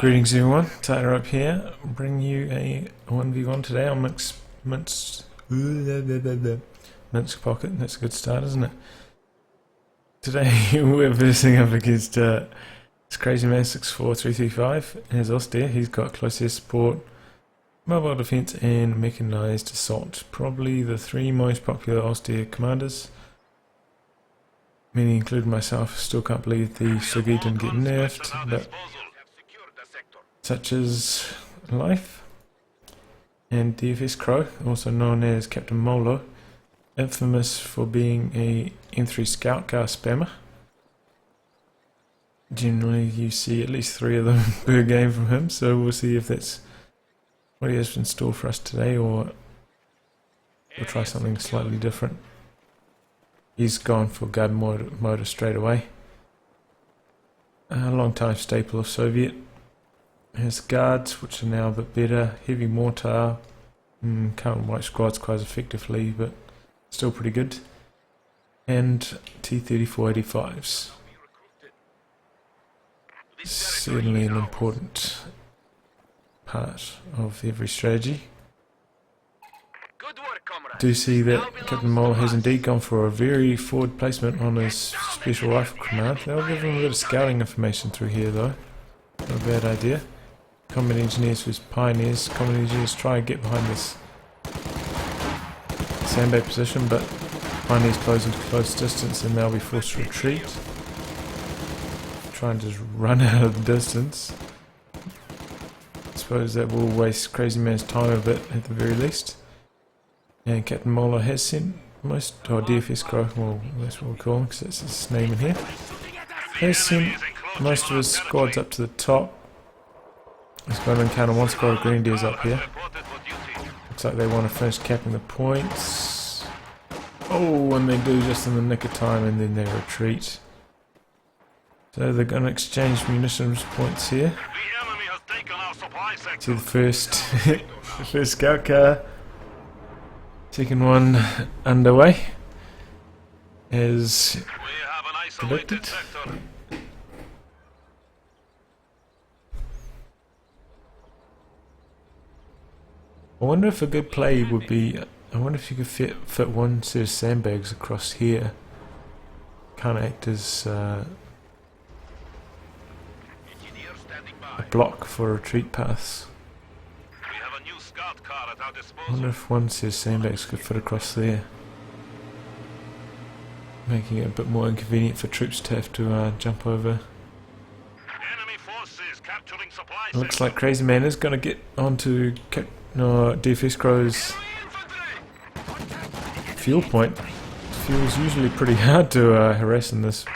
Greetings everyone, Tyler up here, bringing you a 1v1 today on Minsk Pocket. That's a good start, isn't it? Today we're versing up against Crazyman64335 and his austere. He's got close air support, mobile defense and mechanized assault. Probably the three most popular austere commanders. Many, including myself, still can't believe the Sugi didn't get nerfed, but such as life. And dfsCRO, also known as Captain Molo, infamous for being a M3 scout car spammer. Generally you see at least 3 of them per game from him, so we'll see if that's what he has in store for us today, or we'll try something slightly different. He's gone for guard motor straight away. A long time staple of Soviet. His guards, which are now a bit better, heavy mortar, can't wipe squads quite effectively, but still pretty good. And T-3485s. Certainly an important part of every strategy. Do see that Captain Mole has indeed gone for a very forward placement on his special rifle command. That'll give him a bit of scouting information through here though. Not a bad idea. Combat engineers versus pioneers. Combat engineers try and get behind this sandbag position, but pioneers close into close distance and they'll be forced to retreat. Try and just run out of the distance. I suppose that will waste Crazyman's time a bit at the very least. And Captain Molo has sent most, or dfsCRO, well that's what we'll call him because that's his name in here, has sent most of his squads up to the top. He's going to encounter one squad of Grenadiers up here. Looks like they want to finish capping the points. Oh, and they do just in the nick of time, and then they retreat. So they're going to exchange munitions points here. See the first, the first scout car. Second one underway, as predicted. I wonder if a good play would be, I wonder if you could fit one set of sandbags across here. Kind of act as a block for retreat paths. I wonder if one set of sandbags could fit across there, making it a bit more inconvenient for troops to have to jump over. It looks like Crazyman is going to get onto dfsCRO's fuel point. Fuel is usually pretty hard to harass on this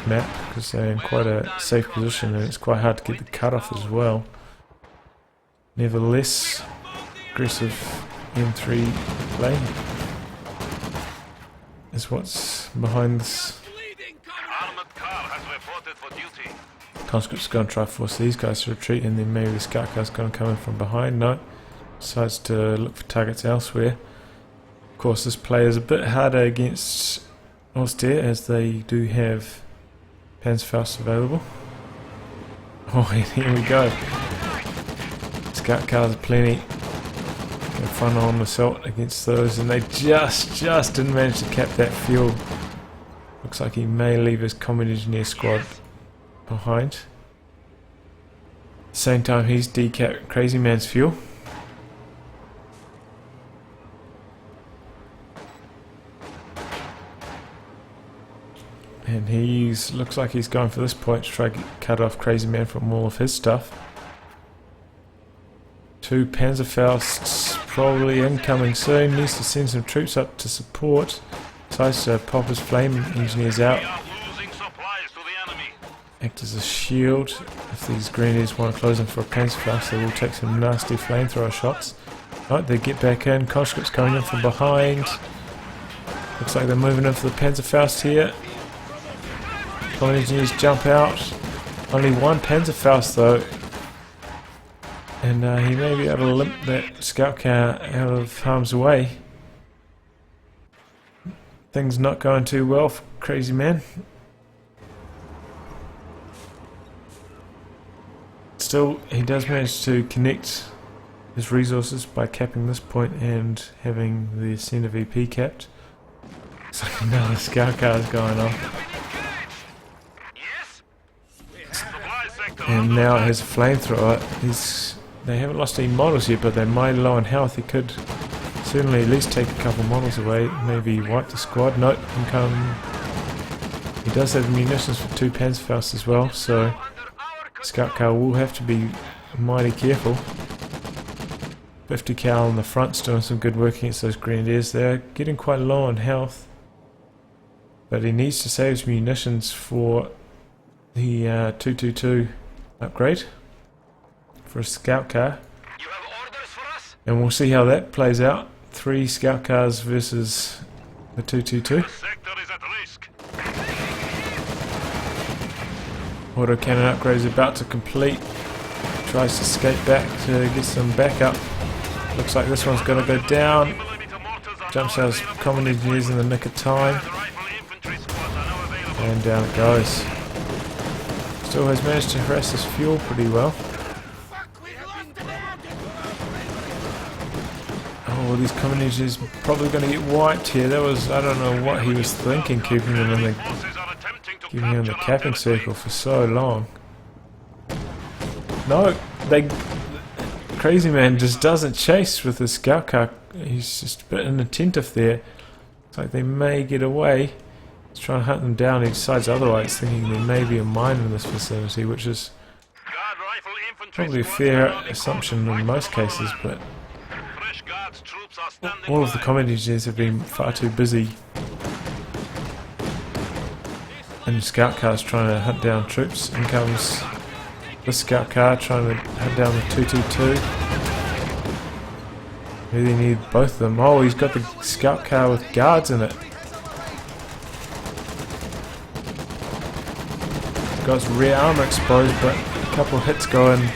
map because they're in quite a safe position and it's quite hard to get the cutoff as well. Nevertheless, aggressive M3 play is what's behind this. Conscript's going to try to force these guys to retreat, and then maybe the scout car's going to come in from behind. No, decides to look for targets elsewhere. Of course, this play is a bit harder against Austere as they do have Panzerfaust available. Oh, and here we go. Scout cars plenty. Go frontal on assault against those, and they just didn't manage to cap that fuel. Looks like he may leave his combat engineer squad behind. At the same time, he's decapped Crazyman's fuel. And looks like he's going for this point to try to cut off Crazyman from all of his stuff. 2 Panzerfausts probably incoming soon. Needs to send some troops up to support. Decides to pop his flame engineers out. Act as a shield. If these Grenadiers want to close in for a Panzerfaust, they will take some nasty flamethrower shots. Right, they get back in. Conscript's coming in from behind. Looks like they're moving in for the Panzerfaust here. Combat engineers jump out. Only one Panzerfaust though. And he may be able to limp that scout car out of harm's way. Things not going too well for Crazyman. still, he does manage to connect his resources by capping this point and having the center VP capped. So now the scout car is going off. And now it has a flamethrower. They haven't lost any models yet, but they're mighty low on health. He could certainly at least take a couple models away, maybe wipe the squad. Nope, he does have munitions for 2 Panzerfausts as well, so scout car will have to be mighty careful. 50 cal on the front's doing some good work against those grenadiers. They're getting quite low on health, but he needs to save his munitions for the 222 upgrade for a scout car. And we'll see how that plays out. 3 scout cars versus the 222. Auto cannon upgrade is about to complete. Tries to escape back to get some backup. Looks like this one's going to go down. Jumps out his common engineers in the nick of time. And down it goes. Still has managed to harass his fuel pretty well. Oh, these common engineers are probably going to get wiped here. That was, I don't know what he was thinking, keeping them in the capping circle for so long. No, Crazyman just doesn't chase with his scout car. He's just a bit inattentive there. It's like they may get away. He's trying to hunt them down. He decides otherwise, thinking there may be a mine in this vicinity, which is probably a fair assumption in most cases, but all of the combat engineers have been far too busy in scout cars trying to hunt down troops. In comes the scout car trying to hunt down the 222. Really need both of them. Oh, he's got the scout car with guards in it. He's got his rear armor exposed, but a couple of hits going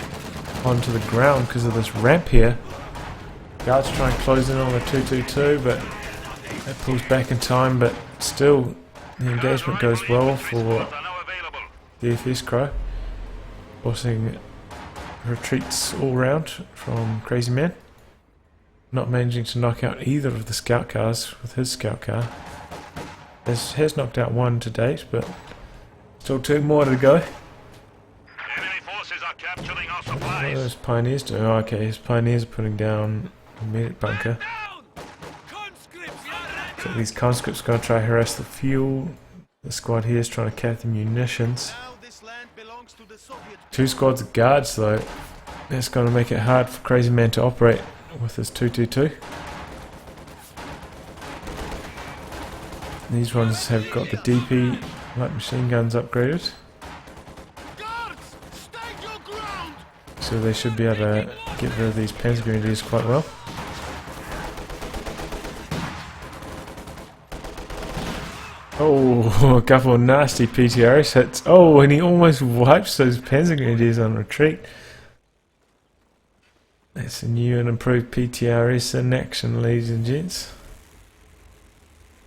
onto the ground because of this ramp here. Guards try and close in on the 222, but that pulls back in time, but still the engagement goes well for dfsCRO. Forcing retreats all round from Crazyman. Not managing to knock out either of the scout cars with his scout car. Has knocked out one to date, but still 2 more to go. What are those pioneers doing? Oh, okay, his pioneers are putting down a medic bunker. So these conscripts are going to try to harass the fuel. The squad here is trying to cap the munitions. 2 squads of guards though. That's going to make it hard for Crazyman to operate with his 222. These ones have got the DP light machine guns upgraded, so they should be able to get rid of these Panzer Grenadiers quite well. Oh, a couple of nasty PTRS hits. Oh, and he almost wipes those Panzer Grenadiers on retreat. That's a new and improved PTRS in action, ladies and gents.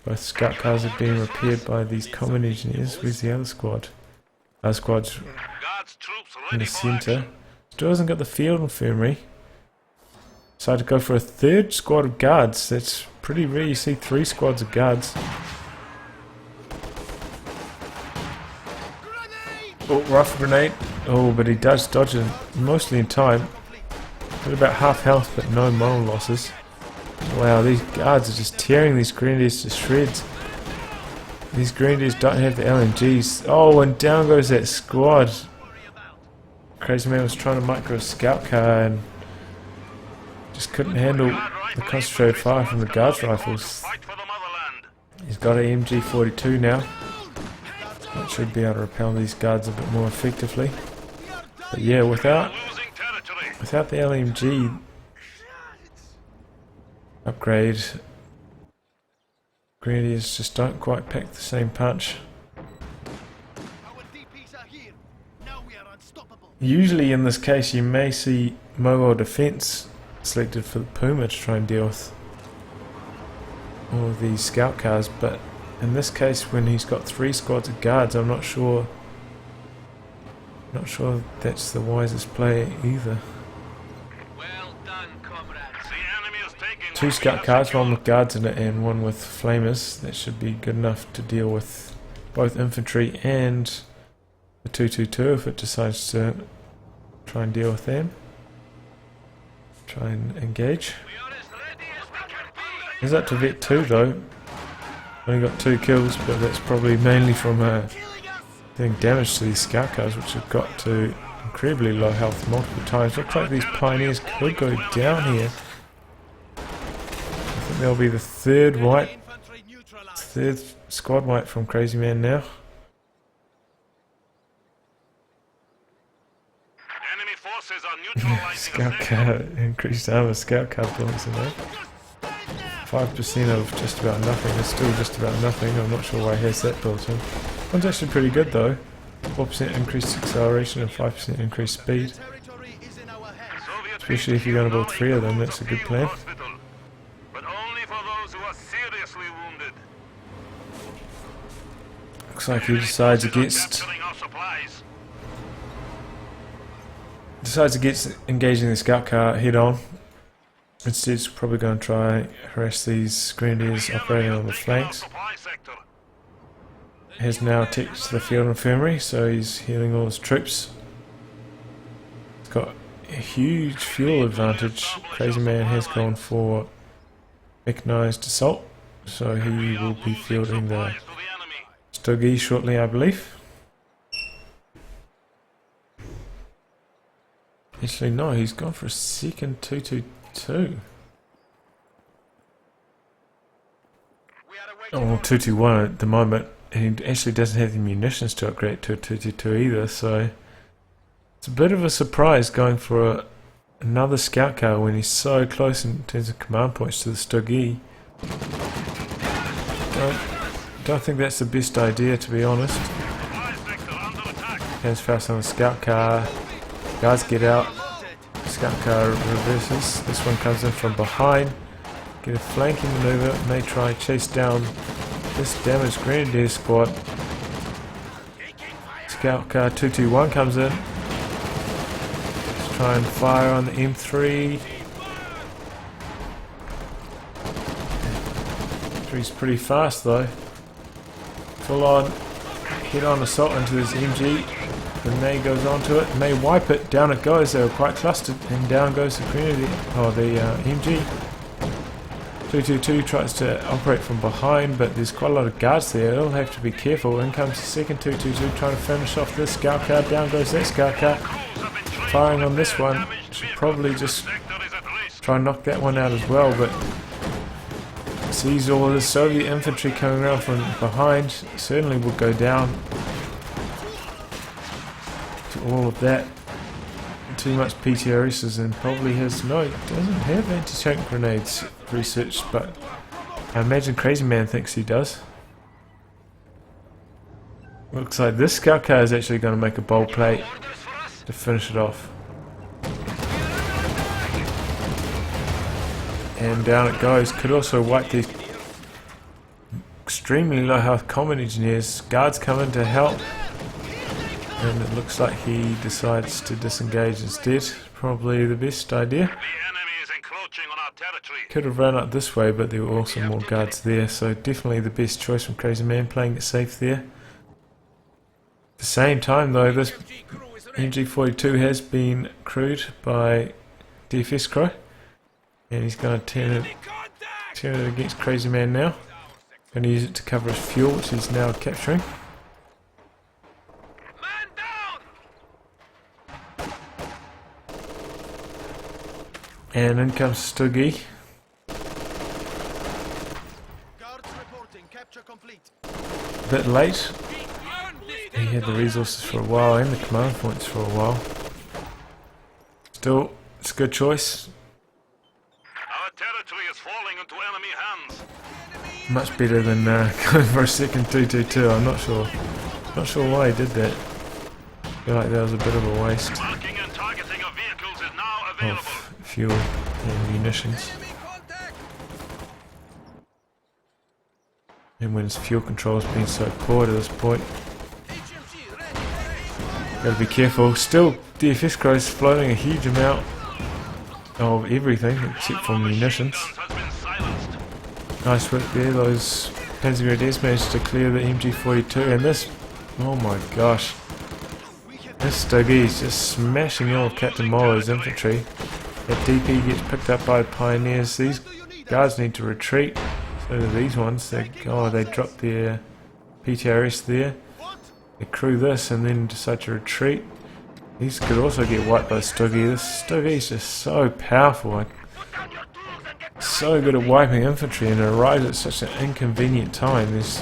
Both scout cars have been repaired by these common engineers. Where's the other squad? Our squad's in the centre. Still hasn't got the field infirmary. Decided to go for a 3rd squad of guards. That's pretty rare. You see 3 squads of guards. Oh, rifle grenade. Oh, but he does dodge it mostly in time. Got about half health, but no moral losses. Wow, these guards are just tearing these grenadiers to shreds. These grenadiers don't have the LMGs. Oh, and down goes that squad. Crazyman was trying to micro a scout car and just couldn't handle the concentrated fire from the guards rifles. He's got an MG42 now. That should be able to repel these guards a bit more effectively. But yeah, without the LMG upgrade, Grenadiers just don't quite pack the same punch. Usually in this case you may see mobile defense selected for the Puma to try and deal with all of these scout cars, but in this case when he's got 3 squads of guards, I'm not sure Not sure that's the wisest play either. Well done, comrades. The enemy is taking 2 scout cars, one with guards in it and one with flamers. That should be good enough to deal with both infantry and the 222 if it decides to try and deal with them. Try and engage. We are as ready as we can be. He's up to Vet 2 though. Only got 2 kills, but that's probably mainly from doing damage to these scout cars, which have got to incredibly low health multiple times. Looks like these pioneers could go down here. I think there'll be the third squad wipe from Crazyman now. enemy forces are neutralizing Scout car, increased armor, scout car points in there. 5% of just about nothing is still just about nothing. I'm not sure why he has that built in. One's actually pretty good though. 4% increased acceleration and 5% increased speed. Especially if you're going to build 3 of them, that's a good plan. But only for those who are seriously wounded. Looks like he decides against engaging the scout car head on. Instead, he's probably going to try harass these grenadiers operating on the flanks. Has now attacked the field infirmary, so he's healing all his troops. He's got a huge fuel advantage. Crazyman has gone for mechanized assault, so he will be fielding the Stogie shortly, I believe. Actually, no, he's gone for a second 222. Oh, 221 at the moment. And he actually doesn't have the munitions to upgrade to a 222 either, so it's a bit of a surprise going for another scout car when he's so close in terms of command points to the Stogie. Don't think that's the best idea, to be honest. Hands fast on the scout car. Guards get out. Scout car reverses. This one comes in from behind. Get a flanking maneuver. May try chase down this damaged grenadier squad. Scout car 221 comes in. Let's try and fire on the M3. M3's pretty fast though. Full on head on assault into this MG. The May goes onto it. May wipe it. Down it goes. They were quite clustered, and down goes the grenadier. Oh, the MG. 222 tries to operate from behind, but there's quite a lot of guards there. They'll have to be careful. In comes the second 222 trying to finish off this scout car. Down goes that scout car. Firing on this one. Should probably just try and knock that one out as well, but sees all the Soviet infantry coming around from behind. Certainly will go down to all of that. Too much PTRSs and probably has doesn't have anti-tank grenades researched, but I imagine Crazyman thinks he does. Looks like this scout car is actually going to make a bold play to finish it off. And down it goes. Could also wipe these extremely low health combat engineers. Guards come in to help. And it looks like he decides to disengage instead. Probably the best idea. Could have run up this way, but there were also more guards there, so definitely the best choice from Crazyman, playing it safe there. At the same time though, this MG42 has been crewed by dfsCRO, and he's going to turn it against Crazyman now. Going to use it to cover his fuel, which he's now capturing. And in comes Stogie. A bit late. He had the resources for a while and the command points for a while. Still, it's a good choice. Our territory is falling into enemy hands. Much better than going for a second 222. I'm not sure. Not sure why he did that. I feel like that was a bit of a waste Marking and targeting of vehicles is now available. of fuel and munitions. And when his fuel control has been so poor to this point. Gotta be careful. Still, dfsCRO is floating a huge amount of everything except for munitions. Guns has been silenced. Nice work there. Those Panzergrenadiers managed to clear the MG42, and this, oh my gosh, this Stuggy is just smashing all of Captain Mollo's infantry. That DP gets picked up by Pioneers. These guards need to retreat. So do these ones. They dropped their PTRS there. They crew this and then decide to retreat. These could also get wiped by Stuggy. This Stuggy is just so powerful. Like, so good at wiping infantry, and it arrives at such an inconvenient time. There's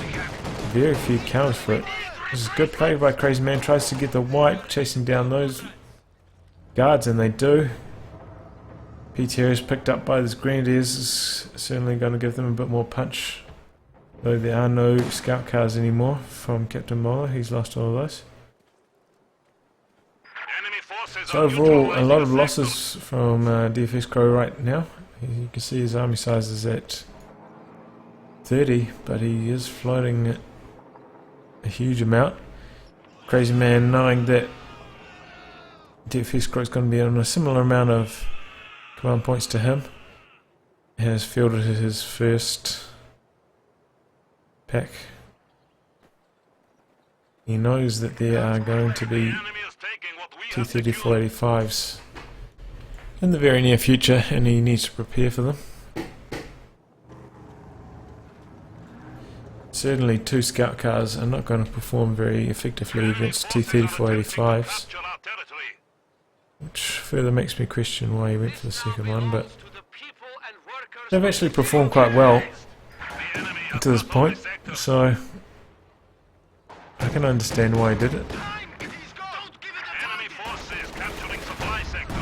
very few counters for it. This is good play by Crazyman. Tries to get the wipe, chasing down those guards, and they do. PTR is picked up by these Grenadiers. Is certainly going to give them a bit more punch. Though there are no scout cars anymore from Captain Mollo. He's lost all of those. Enemy forces So are overall, a lot of neutralizing losses from dfsCRO right now. You can see his army size is at 30, but he is floating a huge amount. Crazyman, knowing that dfsCRO is going to be on a similar amount of command points to him, has fielded his first pack. He knows that there are going to be The enemy is taking what we have secured. T-3485s in the very near future, and he needs to prepare for them. Certainly 2 scout cars are not going to perform very effectively against T-3485s, Capture our territory. which further makes me question why he went for the second one, but To the people and workers they've actually performed quite well The enemy has to this lost point, all sectors. so I can understand why he did it. Enemy forces capturing supply sector.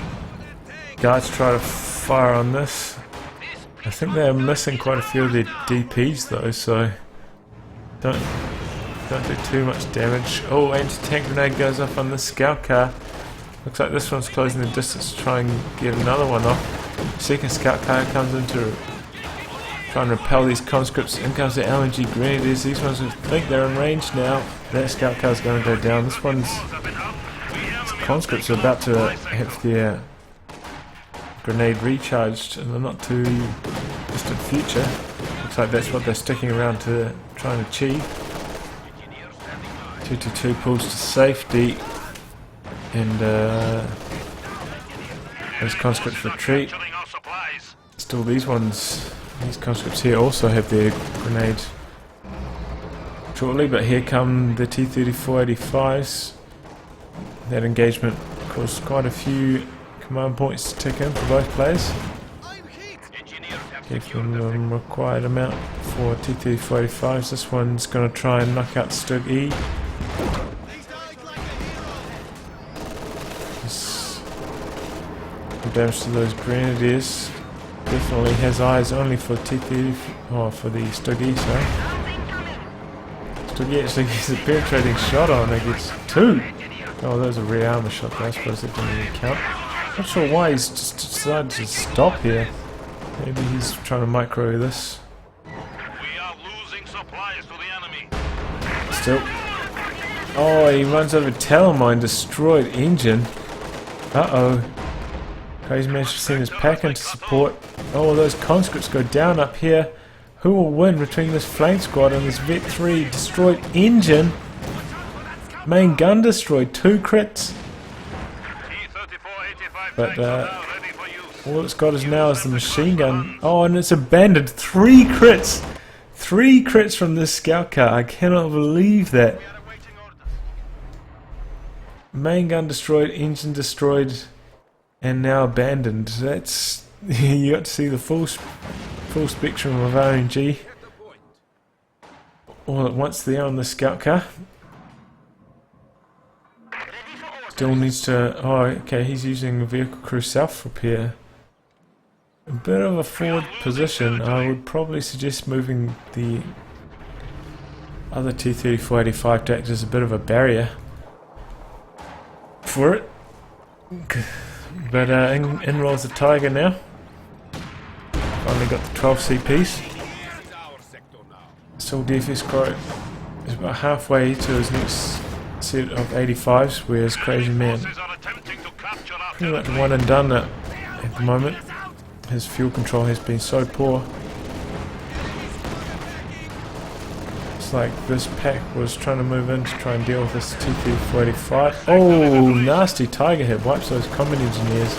Guards try to fire on this. I think they're missing quite a few of their DPs though, so don't do too much damage. Oh, anti-tank grenade goes off on the scout car. Looks like this one's closing the distance to try and get another one off. Second scout car comes in to try and repel these conscripts. In comes the LNG grenadiers. These ones think they're in range now. That scout car's going to go down. This one's conscripts are about to have their grenade recharged in the not too distant future. Looks like that's what they're sticking around to try and achieve. 222 pulls to safety, and those conscripts retreat. Capturing our supplies. Still these conscripts here also have their grenade shortly, but here come the T-3485s. That engagement caused quite a few command points to tick in for both players. Give them the required amount for T-3485s. This one's going to try and knock out Stug E. Some damage to those grenadiers. Definitely has eyes only for T-34, for the Stug E, sorry. Stug E actually gets a penetrating shot on, it gets 2. Oh, that was a rear armor shot, I suppose that didn't even count. Not sure why he's just decided to stop here. Maybe he's trying to micro this. We are losing supplies to the enemy. Still. Oh, he runs over Telemine, destroyed engine. Uh-oh. Crazyman should send his pack into support. Oh, those conscripts go down up here. Who will win between this flank squad and this Vet 3? Destroyed engine. Main gun destroyed, 2 crits. T-3485 But, tanks are now ready for use. all it's got is now is the machine gun. Oh, and it's abandoned. 3 crits! 3 crits from this scout car. I cannot believe that. Main gun destroyed, engine destroyed, and now abandoned. That's you got to see the full spectrum of RNG all at once there on the scout car. Still needs to. Oh, okay. He's using vehicle crew self repair. A bit of a forward position. I would probably suggest moving the other T-3485 to act as a bit of a barrier for it. But in rolls the Tiger now. Finally got the 12 CPs. Still dfsCRO is about halfway to his next set of 85s, whereas Crazyman Forces are attempting to capture our pretty much territory. one and done at the moment. His fuel control has been so poor. It's like this pack was trying to move in to try and deal with this T-3485. Oh, nasty Tiger hit, wipes those combat engineers.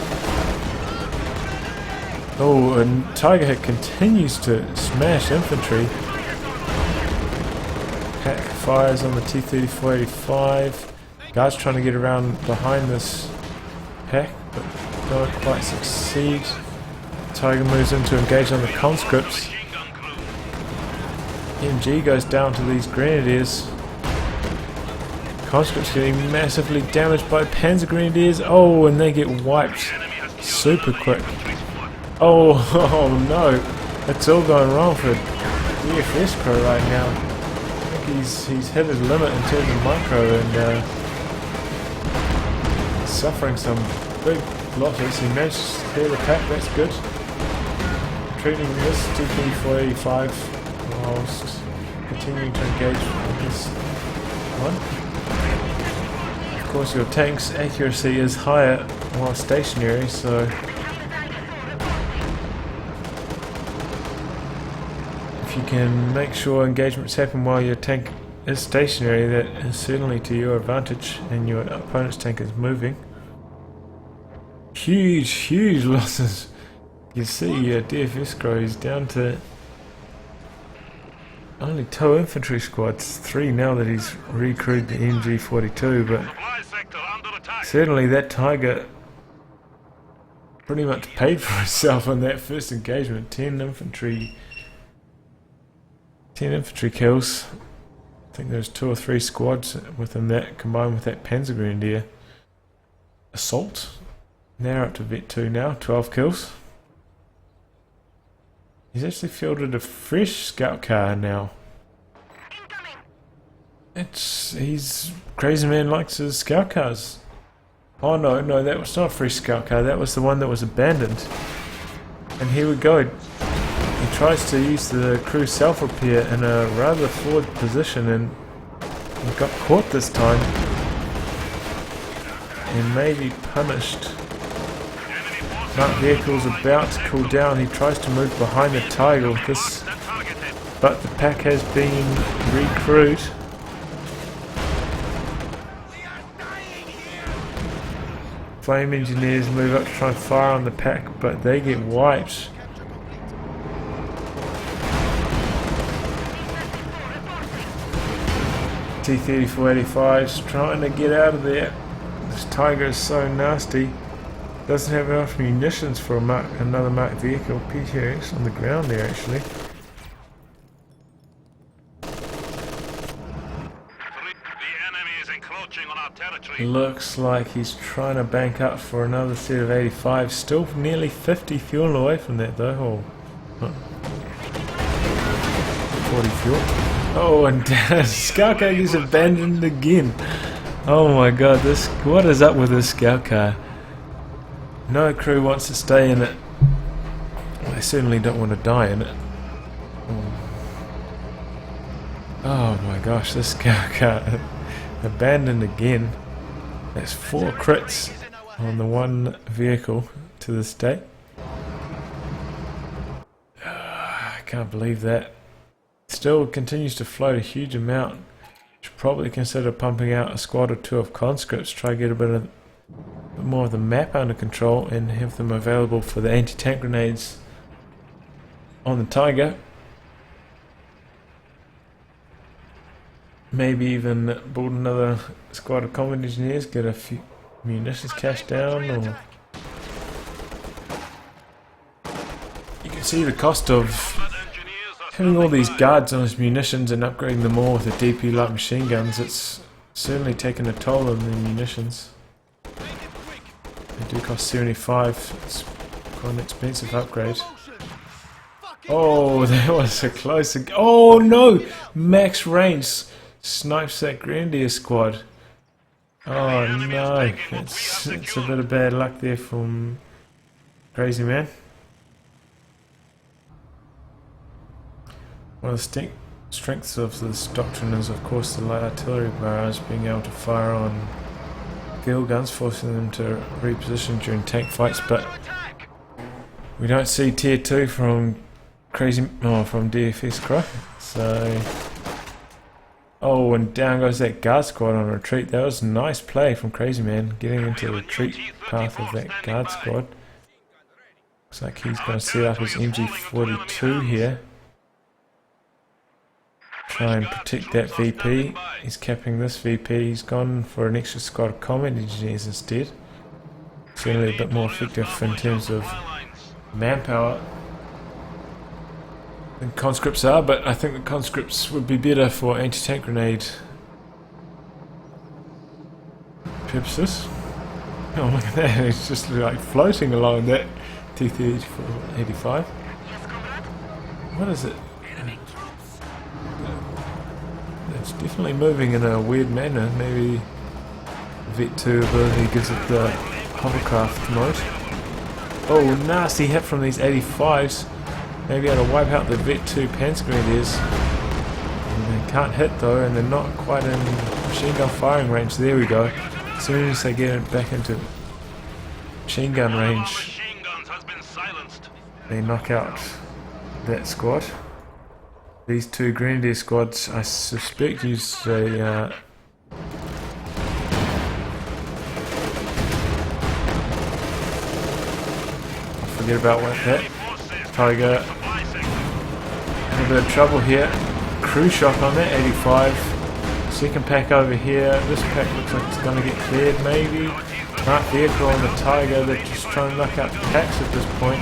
Oh, and Tiger hit continues to smash infantry. Pack fires on the T-3485. Guards trying to get around behind this pack, but don't quite succeed. Tiger moves in to engage on the conscripts. Machine gun crew. MG goes down to these grenadiers. Conscripts getting massively damaged by Panzer Grenadiers. Oh, and they get wiped Enemy has killed super quick. infantry squad. Oh, oh no, it's all going wrong for dfsCRO right now. I think he's hit his limit in terms of micro and suffering some big losses. He managed to clear the pack, that's good. Treating this T-3485 whilst continuing to engage with this one. Of course your tank's accuracy is higher while stationary, so if you can make sure engagements happen while your tank is stationary, that is certainly to your advantage and your opponent's tank is moving. Huge losses. You see dfsCRO is down to only 2 infantry squads, 3 now that he's recruited the MG42, but Supply sector under attack. certainly that Tiger pretty much paid for itself on that first engagement. 10 infantry kills. I think there's 2 or 3 squads within that, combined with that Panzer Grenadier assault. Now up to Vet 2 now, 12 kills. He's actually fielded a fresh scout car now. Crazyman likes his scout cars. Oh no, that was not a fresh scout car, that was the one that was abandoned. And here we go. He tries to use the crew self-repair in a rather forward position and he got caught this time. And may be punished. Marked vehicle's about to cool down. He tries to move behind the Tiger with this, but the pack has been recrewed. Flame engineers move up to try and fire on the pack, but they get wiped. T-3485's trying to get out of there. This Tiger is so nasty. Doesn't have enough munitions for another marked vehicle. PTX on the ground there actually. The enemy is encroaching on our territory. Looks like he's trying to bank up for another set of 85. Still nearly 50 fuel away from that though. Oh. 40 fuel. Oh, and scout car is abandoned again. Oh my god, what is up with this scout car? No crew wants to stay in it. They certainly don't want to die in it. Oh my gosh, this scout car abandoned again. That's 4 crits on the one vehicle to this date. I can't believe that. Still continues to float a huge amount. Should probably consider pumping out a squad or 2 of conscripts, try to get a bit more of the map under control and have them available for the anti-tank grenades on the Tiger. Maybe even build another squad of combat engineers, get a few munitions cashed down, or you can see the cost of having all these guards on his munitions and upgrading them all with the DP light machine guns. It's certainly taken a toll on the munitions. They do cost 75. It's quite an expensive upgrade. Oh, that was a close. Oh no! Max range snipes that Grenadier squad. Oh no! It's a bit of bad luck there from Crazyman. Well, the strengths of this doctrine is, of course, the light artillery barrage being able to fire on gill guns, forcing them to reposition during tank fights. But we don't see tier 2 from from dfsCRO. So, oh, and down goes that guard squad on retreat. That was a nice play from Crazyman, getting into the retreat path of that guard squad. Looks like he's going to set up his MG42 here. Try and protect that VP. He's capping this VP. He's gone for an extra squad of combat engineers instead. Certainly a bit more effective in terms of manpower than conscripts are, but I think the conscripts would be better for anti-tank grenade purposes. Oh, look at that, it's just like floating along that T-34-85. What is it? It's definitely moving in a weird manner. Maybe Vet 2 ability gives it the hovercraft mode. Oh, nasty hit from these 85s. Maybe able to wipe out the Vet 2 Panzer Grenadiers. And they can't hit though, and they're not quite in machine gun firing range. There we go. As soon as they get it back into machine gun range, they knock out that squad. These two Grenadier squads, I suspect, use a forget about what that Tiger in a bit of trouble here. Crew shock on that 85. Second pack over here. This pack looks like it's going to get cleared maybe. Marked vehicle on the Tiger. They're just trying to knock out the packs at this point.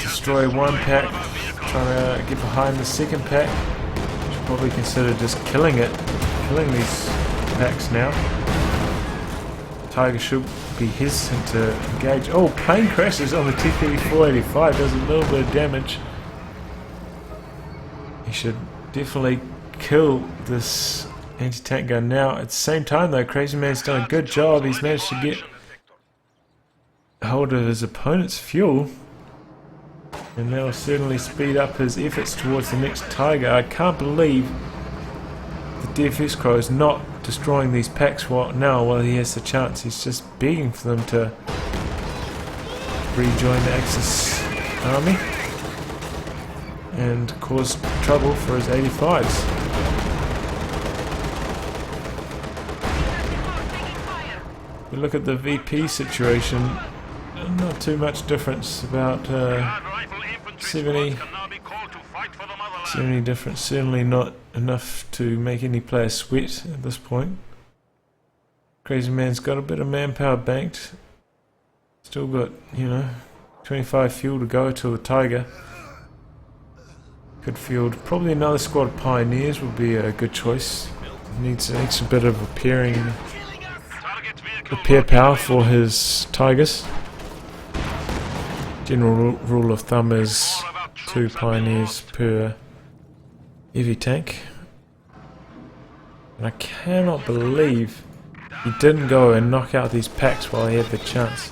Destroy one pack. Trying to get behind the second pack. Should probably consider just killing it. Killing these packs now. Tiger should be hesitant to engage. Oh, plane crashes on the T-34-85, does a little bit of damage. He should definitely kill this anti-tank gun now. At the same time though, Crazyman's done a good job. He's managed to get hold of his opponent's fuel, and that will certainly speed up his efforts towards the next Tiger. I can't believe the dfsCRO is not destroying these packs while he has the chance. He's just begging for them to rejoin the Axis army and cause trouble for his 85s. We look at the VP situation, not too much difference, about 70 difference, certainly not enough to make any player sweat at this point. Crazyman's got a bit of manpower banked, still got, 25 fuel to go till the Tiger. Could field probably another squad of Pioneers would be a good choice. Needs a bit of repair power for his Tigers. General rule of thumb is 2 Pioneers per heavy tank. And I cannot believe he didn't go and knock out these packs while he had the chance.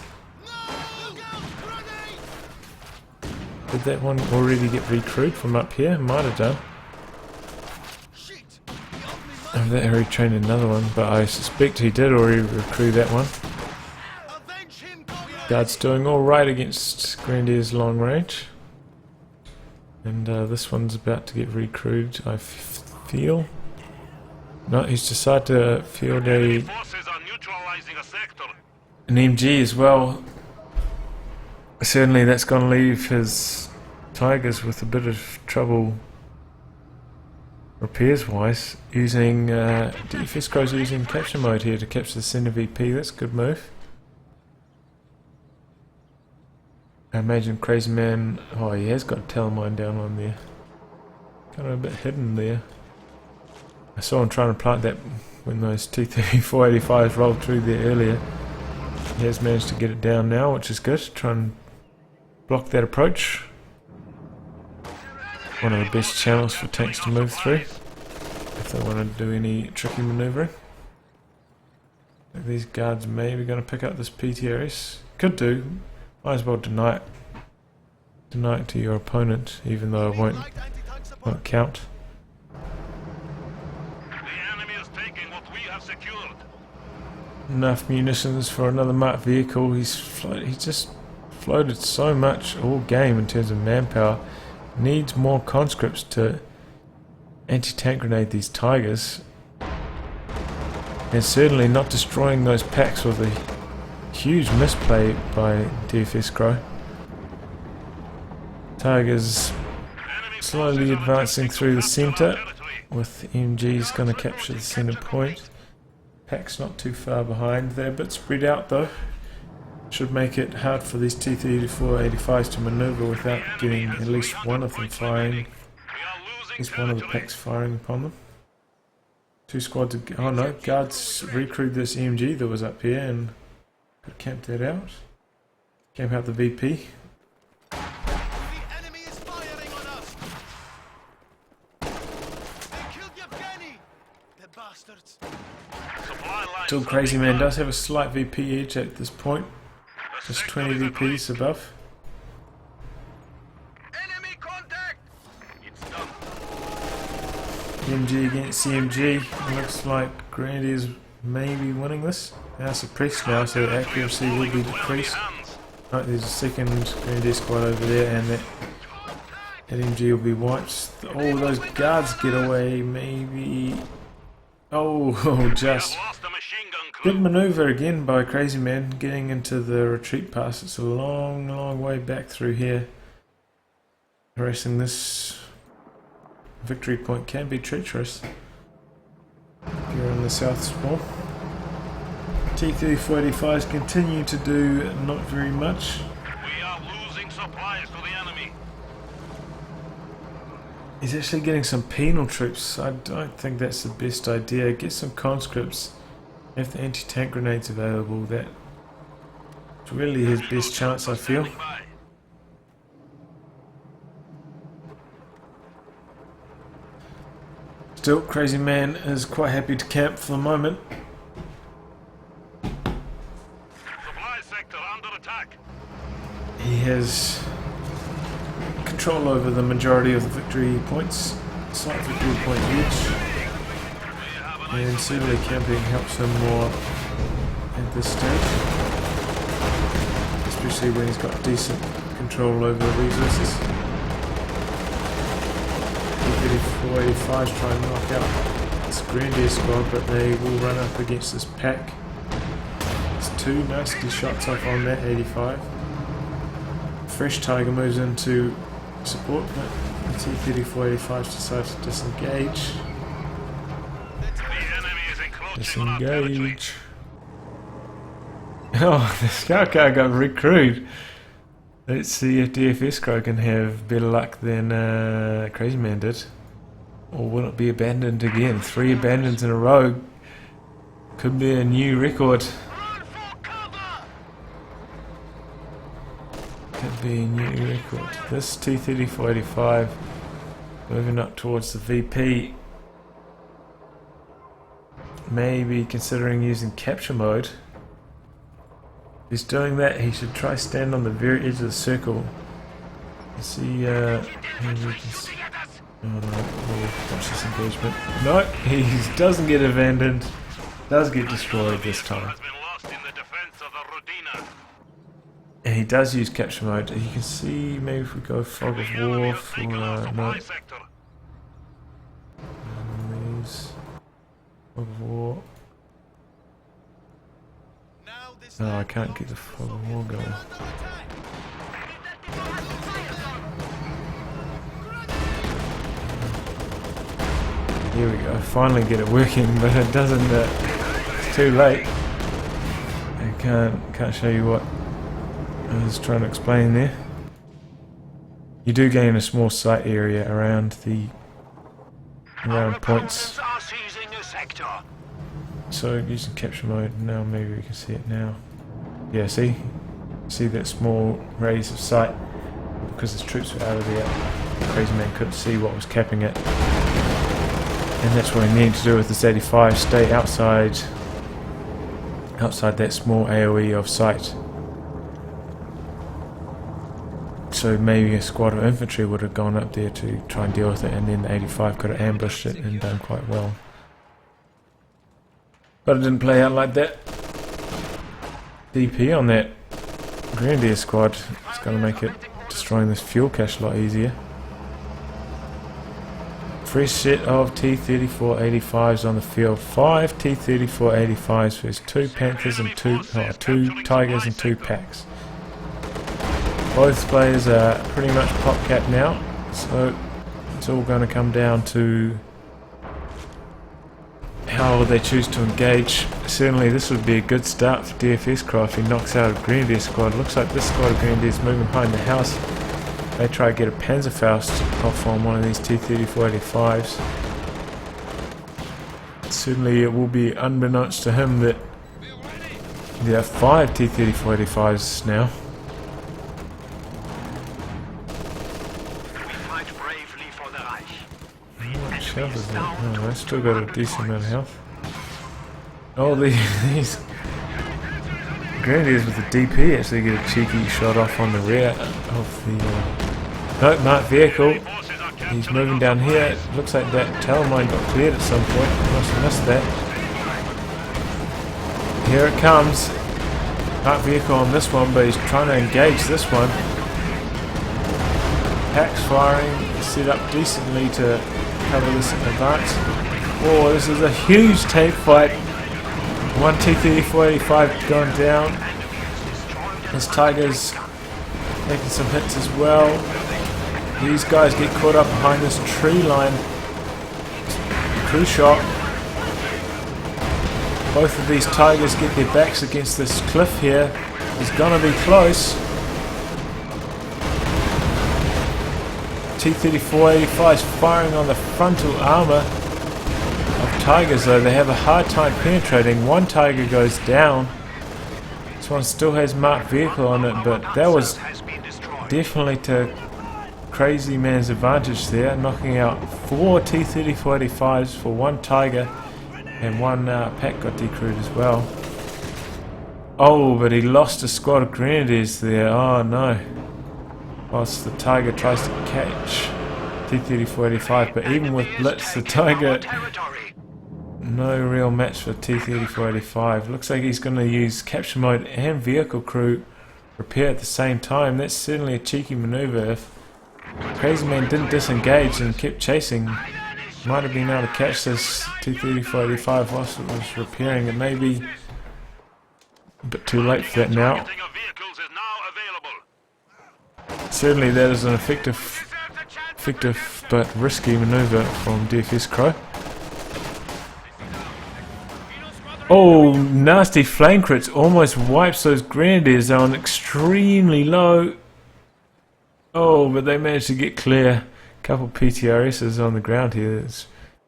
Did that one already get recruited from up here? Might have done. Oh, that retrained another one, but I suspect he did already recruit that one. Guard's doing alright against Grenadier's long range. And this one's about to get recruited, I feel. No, he's decided to field an MG as well. Certainly that's going to leave his Tigers with a bit of trouble repairs wise. Using dfsCRO's using capture mode here to capture the center VP. That's a good move. I imagine Crazyman, oh, he has got a Telemine down on there. Kind of a bit hidden there. I saw him trying to plant that when those T-34-85s rolled through there earlier. He has managed to get it down now, which is good. Try and block that approach. One of the best channels for tanks to move through if they want to do any tricky manoeuvring. These guards may be going to pick up this PTRS. Could do. Might as well deny it. Deny it to your opponent, even though it won't count. The enemy is taking what we have secured. Enough munitions for another marked vehicle. He just floated so much all game in terms of manpower. Needs more conscripts to anti-tank grenade these Tigers. And certainly not destroying those packs with a huge misplay by dfsCRO. Tigers slowly advancing through the centre, with MGs going to capture the centre point. Packs not too far behind. They're a bit spread out though. Should make it hard for these T-34-85s to manoeuvre without getting at least one of them firing. At least one of the packs firing upon them. Two squads of... oh no, guards recruited this MG that was up here and could camp that out. Camp out the VP. The enemy is firing on us. They killed Yevgeny. The bastards. Still Crazyman does have a slight VP edge at this point. Just 20 VPs above. Enemy contact. It's done. MG against CMG. Looks like Grandy is maybe winning this. Now suppressed now, so accuracy will be decreased. Right, there's a second Grandy squad over there, and that MG will be wiped. All those guards get away, maybe. Oh, just good maneuver again by Crazyman, getting into the retreat pass. It's a long, long way back through here. Harassing this victory point can be treacherous if you're in the south spawn. T-34-85s continue to do not very much. We are losing supplies to the enemy. He's actually getting some penal troops. I don't think that's the best idea. Get some conscripts. Have the anti-tank grenades available. That's really his best chance, I feel. Still, Crazyman is quite happy to camp for the moment. Supply sector under attack. He has control over the majority of the victory points. Slight victory point each. And certainly camping helps him more at this stage. Especially when he's got decent control over the resources. T-34-85s try and knock out this Grandier squad, but they will run up against this pack. It's two nasty shots off on that 85. Fresh Tiger moves into support, but the T-34-85s decide to disengage. Disengage. Oh, the scout car got recruited. Let's see if dfsCRO can have better luck than Crazyman did. Or will it be abandoned again? 3 abandons in a row. Could be a new record. Could be a new record. This T-34-85 moving up towards the VP. Maybe considering using capture mode. If he's doing that, he should try stand on the very edge of the circle. You see, maybe we can see. Oh no, we'll watch this engagement. No, he doesn't get abandoned. Does get destroyed this time. And he does use capture mode. You can see, maybe if we go fog of war for no. Fog of war. No, I can't get the fog of war going. Here we go. Finally get it working, but it doesn't. It's too late. I can't show you what I was trying to explain there. You do gain a small sight area around the points. So using capture mode now, maybe we can see it now. Yeah, see that small radius of sight because his troops were out of there. Crazyman couldn't see what was capping it, and that's what he needed to do with this 85. Stay outside that small AOE of sight. So maybe a squad of infantry would have gone up there to try and deal with it, and then the 85 could have ambushed it and done quite well. But it didn't play out like that. DP on that Grenadier squad is going to make it destroying this fuel cache a lot easier. Fresh set of T-34-85s on the field. 5 T-34-85s versus 2 Panthers and 2 Tigers and 2 Packs. Both players are pretty much pop cap now, so it's all going to come down to how they choose to engage. Certainly this would be a good start for dfsCRO if he knocks out a Grenadier squad. Looks like this squad of Grenadiers moving behind the house. They try to get a Panzerfaust off on one of these T-34-85s. Certainly it will be unbeknownst to him that there are 5 T-34-85s now. What health is that? Oh, I still got a decent amount of health. Oh, these Grenadiers with the DP actually get a cheeky shot off on the rear of the nope, marked vehicle. He's moving down here. It looks like that tail mine got cleared at some point. I must have missed that. Here it comes. Marked vehicle on this one, but he's trying to engage this one. Pack's firing, set up decently to cover this in advance. Oh, this is a huge tank fight. One T-34-85 going down. This Tiger's making some hits as well. These guys get caught up behind this tree line. Crew shot. Both of these Tigers get their backs against this cliff here. It's gonna be close. T-34-85's firing on the frontal armor of Tigers, though. They have a hard time penetrating. One Tiger goes down. This one still has marked vehicle on it, but that was definitely to Crazyman's advantage there, knocking out 4 T-34-85s for 1 Tiger, and 1 Pack got decrewed as well. Oh, but he lost a squad of Grenadiers there. Oh no. Whilst the Tiger tries to catch T-34-85, but even with Blitz, the Tiger, no real match for T-34-85. Looks like he's going to use capture mode and vehicle crew repair at the same time. That's certainly a cheeky maneuver. If Crazyman didn't disengage and kept chasing, might have been able to catch this T-34-85 whilst it was repairing. It may be a bit too late for that now. Certainly that is an effective but risky maneuver from dfsCRO. Oh, nasty flame crits almost wipes those Grenadiers. They're on extremely low. Oh, but they managed to get clear. A couple PTRSs on the ground here. There's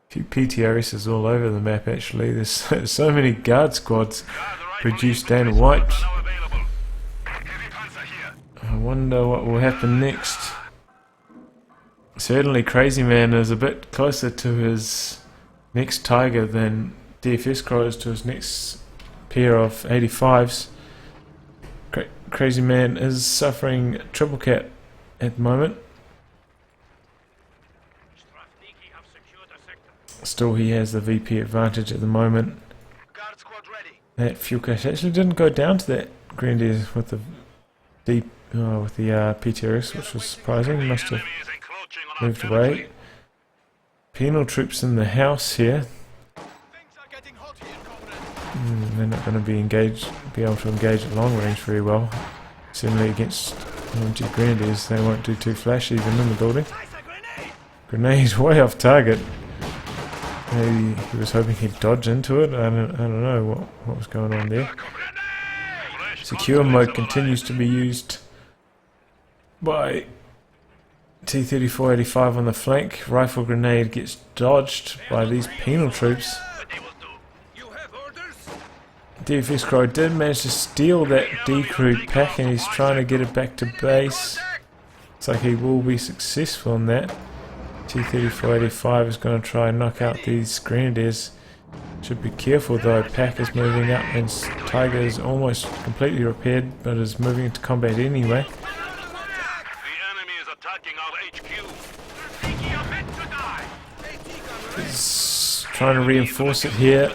a few PTRSs all over the map actually. There's so many guard squads produced and wiped. I wonder what will happen next. Certainly Crazyman is a bit closer to his next Tiger than dfsCRO is to his next pair of 85s. Crazyman is suffering triple cap at the moment. Still he has the VP advantage at the moment. That fuel cache actually didn't go down to that Grenadier with the PTRS, which was surprising. He must have moved away. Penal troops in the house here. They're not going to be able to engage at long range very well. Certainly against MG Grenadiers, they won't do too flashy even in the building. Grenade way off target. Maybe he was hoping he'd dodge into it. I don't know what was going on there. Secure mode continues to be used by T-34-85 on the flank. Rifle grenade gets dodged by these penal troops. dfsCRO did manage to steal that decrewed pack and he's trying to get it back to base. Looks like he will be successful in that. T-34-85 is going to try and knock out these Grenadiers. Should be careful though, Pack is moving up and Tiger is almost completely repaired but is moving into combat anyway. trying to reinforce it here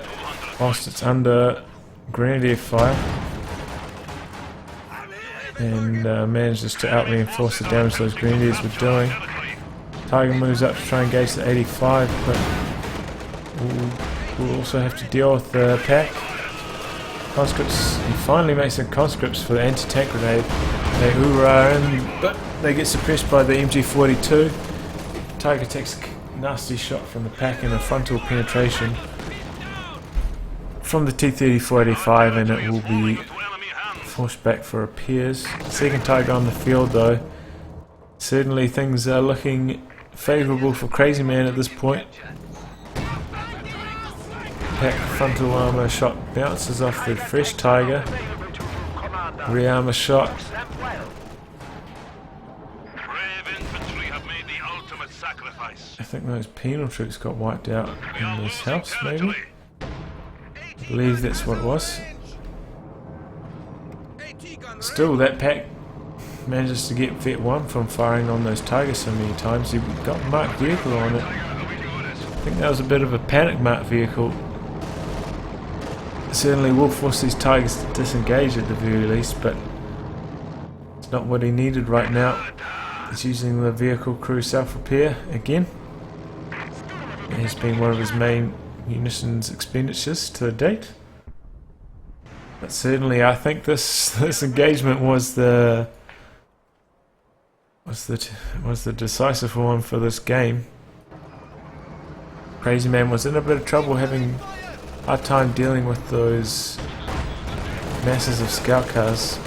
whilst it's under grenadier fire, and manages to out reinforce the damage those grenadiers were doing. Tiger moves up to try and engage the 85, but we'll also have to deal with the pack. Conscripts, he finally makes some conscripts for the anti-tank grenade. They hoorah in, but they get suppressed by the MG42. Tiger takes a nasty shot from the pack and a frontal penetration from the T-34-85, and it will be forced back for repairs. Second Tiger on the field though. Certainly things are looking favourable for Crazyman at this point. Pack frontal armour shot bounces off the fresh Tiger. Rear armour shot. I think those penal troops got wiped out in this house, maybe? I believe that's what it was. Still, that pack manages to get Vet 1 from firing on those Tigers so many times. He got a marked vehicle on it. I think that was a bit of a panic marked vehicle. Certainly will force these Tigers to disengage at the very least, but it's not what he needed right now. He's using the vehicle crew self-repair again. It has been one of his main munitions expenditures to date. But certainly I think this engagement was the decisive one for this game. Crazyman was in a bit of trouble, having a hard time dealing with those masses of scout cars.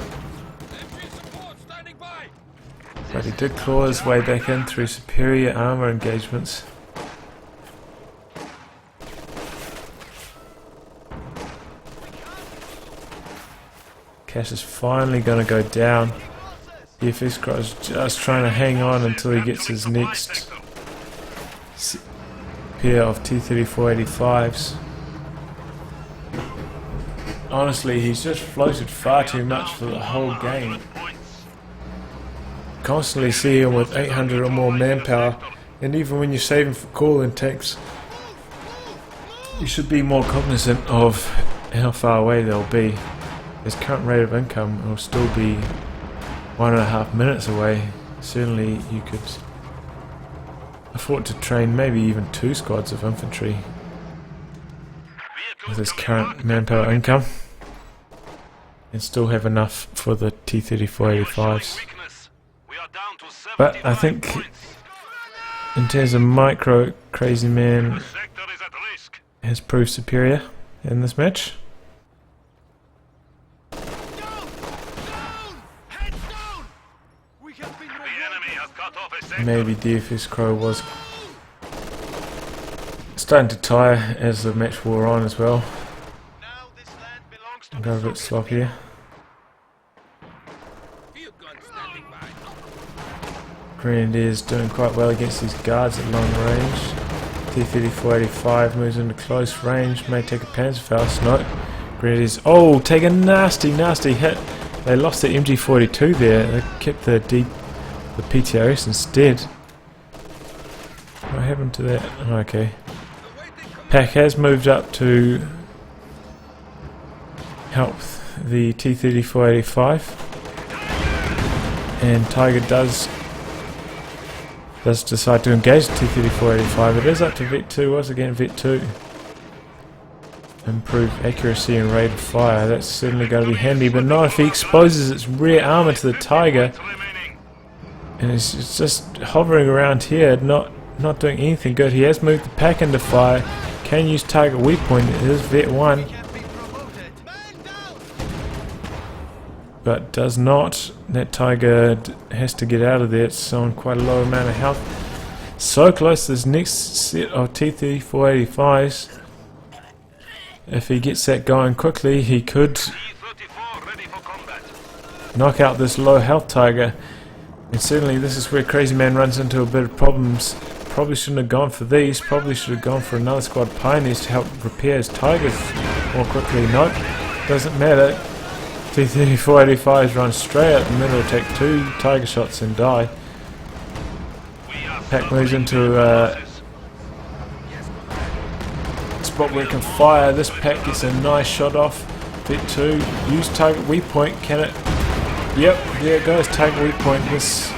But he did claw his way back in through superior armour engagements. Cash is finally going to go down. dfsCRO is just trying to hang on until he gets his next pair of T-34-85s. Honestly, he's just floated far too much for the whole game. Constantly see him with 800 or more manpower, and even when you're saving for call intakes, you should be more cognizant of how far away they'll be. His current rate of income will still be 1.5 minutes away. Certainly you could afford to train maybe even 2 squads of infantry with his current manpower income and still have enough for the T-34-85s. But I think in terms of micro, Crazyman has proved superior in this match. Maybe dfsCRO was starting to tire as the match wore on as well. Got a bit sloppier. Grenadiers doing quite well against these guards at long range. T-34-85 moves into close range, may take a Panzerfaust. No. Grenadiers, oh, take a nasty hit. They lost the MG42 there. They kept the PTRS instead. What happened to that? Oh, okay. Pack has moved up to help the T-34-85, and Tiger does decide to engage the T-34-85. It is up to Vet 2, once again Vet 2. Improve accuracy and rate of fire, that's certainly going to be handy, but not if he exposes its rear armour to the Tiger. And it's just hovering around here, not doing anything good. He has moved the pack into fire, can use target weak point, it is Vet 1. But does not. That Tiger has to get out of there, it's on quite a low amount of health. So close to this next set of T-34-85s. If he gets that going quickly, he could knock out this low health Tiger. And certainly this is where Crazyman runs into a bit of problems. Probably shouldn't have gone for these, probably should have gone for another squad Pioneers to help repair his Tigers more quickly. Nope, doesn't matter. T-34-85s run straight out the middle, take 2 Tiger shots and die. Pack moves into spot where it can fire. This pack gets a nice shot off. Bit 2. Use target weak point. Can it? Yep, there it goes. Target weak point. This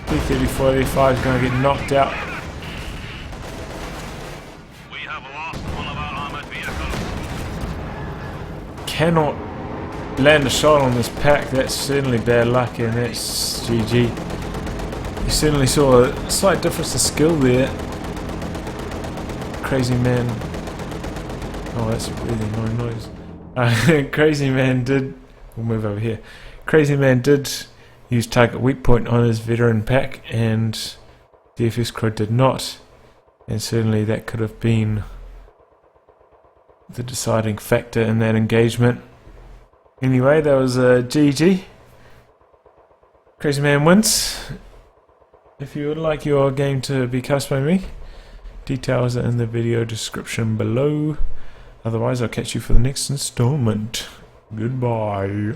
B-34-35 is going to get knocked out. We have lost one of our armored vehicles. Cannot land a shot on this pack. That's certainly bad luck, and that's GG. You certainly saw a slight difference in skill there. Crazyman. Oh, that's a really annoying noise. Crazyman did. We'll move over here. Crazyman did use target weak point on his veteran pack, and dfsCRO did not. And certainly that could have been the deciding factor in that engagement. Anyway, that was a GG. Crazyman wins. If you would like your game to be cast by me, details are in the video description below. Otherwise, I'll catch you for the next installment. Goodbye.